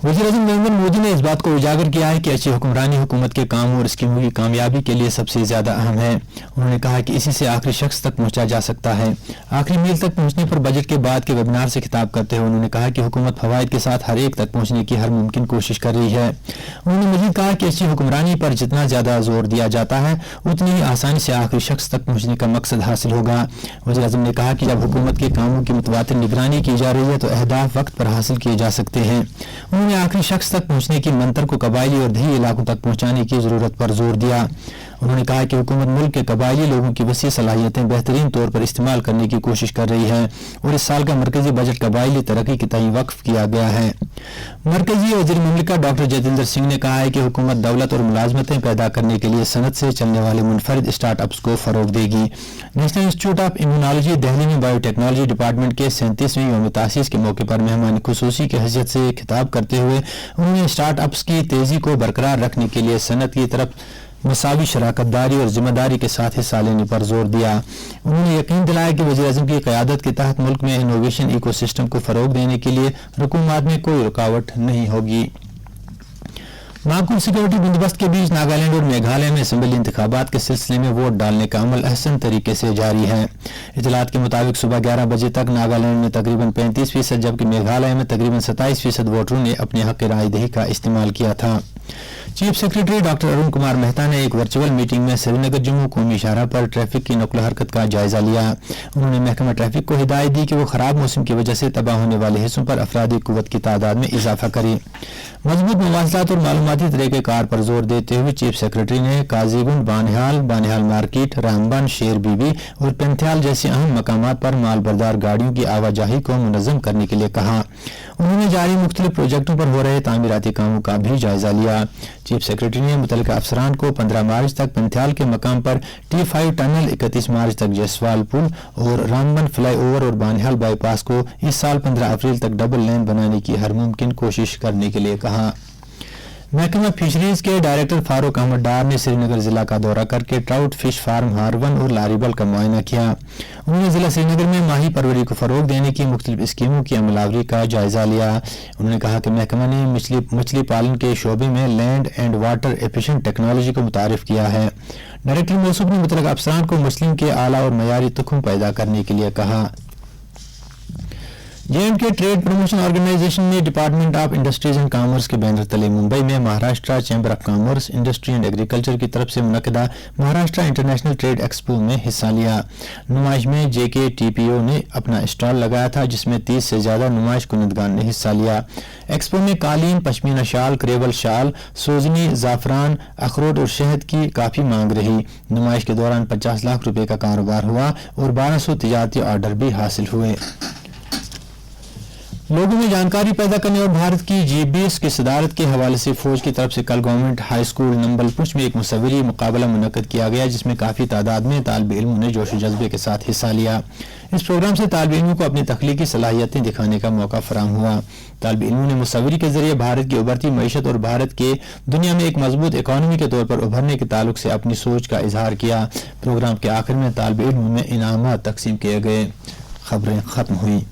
वज़ीर-ए-आज़म नरेंद्र मोदी ने इस बात को उजागर किया है कि अच्छी हुक्मरानी हुकूमत के काम और स्कीमों की कामयाबी के लिए सबसे ज़्यादा अहम है। उन्होंने कहा कि इसी से आखिरी शख्स तक पहुंचा जा सकता है। आखिरी मील तक पहुंचने पर बजट के बाद के वेबिनार से खिताब करते हुए उन्होंने कहा कि हुकूमत फवायद के साथ हर एक तक पहुंचने की हर मुमकिन कोशिश कर रही है। उन्होंने मज़ीद कहा कि अच्छी हुक्मरानी पर जितना ज़्यादा जोर दिया जाता है उतनी ही आसानी से आखिरी शख्स तक पहुंचने का मकसद हासिल होगा। वज़ीर-ए-आज़म ने कहा कि जब हुकूमत के कामों की मुतवातिर निगरानी की जा रही है तो अहदाफ वक्त पर हासिल किए जा सकते हैं। उन्होंने आखिरी शख्स तक पहुंचने की मंतर को कबायली और दही इलाकों तक पहुंचाने की जरूरत पर जोर दिया। उन्होंने कहा कि हुकूमत मुल्क के कबायली लोगों की वसी सलाहियतें बेहतरीन तौर पर इस्तेमाल करने की कोशिश कर रही है और इस साल का मरकजी बजट कबायली तरक्की के तय वक्फ किया गया है। मरकजी वज़ीर मुमलिकत डॉक्टर जितेंद्र सिंह ने कहा है कि हुकूमत दौलत और मुलाजमतें पैदा करने के लिए सनत से चलने वाले मुनफरिद स्टार्टअप्स को फरोग देगी। National institute of immunology Delhi में बायोटेक्नोलॉजी डिपार्टमेंट के 37वें यौम तासीस के मौके पर मेहमान खुसूसी की हैसियत से खिताब करते हुए उन्होंने स्टार्टअप्स की तेजी को बरकरार रखने के लिए सनत की तरफ मसावी शराकतदारी और जिम्मेदारी के साथ हिस्सा लेने पर जोर दिया। उन्होंने यकीन दिलाया कि वज़ीर-ए-आज़म की क़यादत के तहत मुल्क में इनोवेशन इकोसिस्टम को फरोग देने के लिए हुकूमत में कोई रुकावट नहीं होगी। माकूल सिक्योरिटी बंदोबस्त के बीच नागालैंड और मेघालय में असेंबली इंतखाबात के सिलसिले में वोट डालने का अमल अहसन तरीके से जारी है। इतलात के मुताबिक सुबह 11 बजे तक नागालैंड में तकरीबन 35% जबकि मेघालय में तकरीबन 27% वोटरों ने अपने हक राय दही का इस्तेमाल किया था। Chief secretary doctor Arun Kumar Mehta ने एक वर्चुअल मीटिंग में श्रीनगर जम्मू कौमी शाहराह पर ट्रैफिक की नक्ल हरकत का जायजा लिया। उन्होंने महकमा ट्रैफिक को हिदायत दी कि वो खराब मौसम की वजह से तबाह होने वाले हिस्सों पर अफरादी कुव्वत की तादाद में इजाफा करे। मजबूत मवासलात और मालूमाती तरीक़ेकार पर जोर देते हुए चीफ सेक्रेटरी ने काजीगुंड, बानिहाल मार्केट, रामबन, शेर बीबी और पेंथियाल जैसे अहम मकामात पर माल बरदार गाड़ियों की आवाजाही को मुनज़्ज़म करने के लिए कहा। उन्होंने जारी मुख्तलिफ प्रोजेक्टों पर हो रहे तामीराती कामों का भी जायजा लिया। चीफ सेक्रेटरी ने मुतल्लिका अफसरान को 15 मार्च तक पेंथियाल के मकाम पर T5 टनल, 31 मार्च तक जयसवाल पुल और रामबन फ्लाई ओवर और बानिहाल बाईपास को इस साल 15 अप्रैल तक डबल लेन बनाने की हर मुमकिन कोशिश करने के लिए कहा। महकमा फिशरीज के डायरेक्टर फारूक अहमद डार ने श्रीनगर जिला का दौरा करके ट्राउट फिश फार्म हारवन और लारीबल का मुआयना किया। उन्होंने जिला श्रीनगर में माही परवरी को फरोग देने की मुख्तलिफ स्कीमों की अमलावरी का जायजा लिया। उन्होंने कहा कि महकमा ने मछली पालन के शोबे में land and water efficient technology को मुतारिफ किया है। डायरेक्टर मौसूफ ने मुतल्लिका अफसरान को मछलियों के आला और मयारी तुखम पैदा करने के लिए कहा। J&K ट्रेड प्रमोशन ऑर्गेनाइजेशन ने department of industries and commerce के बैनर तले मुंबई में Maharashtra chamber of commerce, industry and agriculture की तरफ से मुनक़दा महाराष्ट्र इंटरनेशनल ट्रेड एक्सपो में हिस्सा लिया। नुमाइश में JK TPO ने अपना स्टॉल लगाया था जिसमें 30 से ज्यादा नुमाइश कुनदगान ने हिस्सा लिया। एक्सपो में कालीन, पश्मीना शाल, क्रेवल शाल, सोजनी, जाफरान, अखरोट और शहद की काफी मांग रही। नुमाइश के दौरान 50 लाख रुपए का कारोबार हुआ और 1200 तिजारती ऑर्डर भी हासिल हुए। लोगों में जानकारी पैदा करने और भारत की G20 की सदारत के हवाले से फौज की तरफ से कल गवर्नमेंट हाई स्कूल नंबलपुश में एक मुसव्वरी मुकाबला मुनक्कद किया गया जिसमें काफ़ी तादाद में तालिब इल्मों ने जोश जज्बे के साथ हिस्सा लिया। इस प्रोग्राम से तालिब इल्मों को अपनी तख्लीकी सलाहियतें दिखाने का मौका फराहम हुआ। तालिब इल्मों ने मुसव्वरी के जरिए भारत की उभरती मईशत और भारत के दुनिया में एक मजबूत इकॉनमी के तौर पर उभरने के ताल्लुक से अपनी सोच का इजहार किया। प्रोग्राम के आखिर में तालिब इल्मों में इनामात तकसीम किए गए। खबरें खत्म हुई।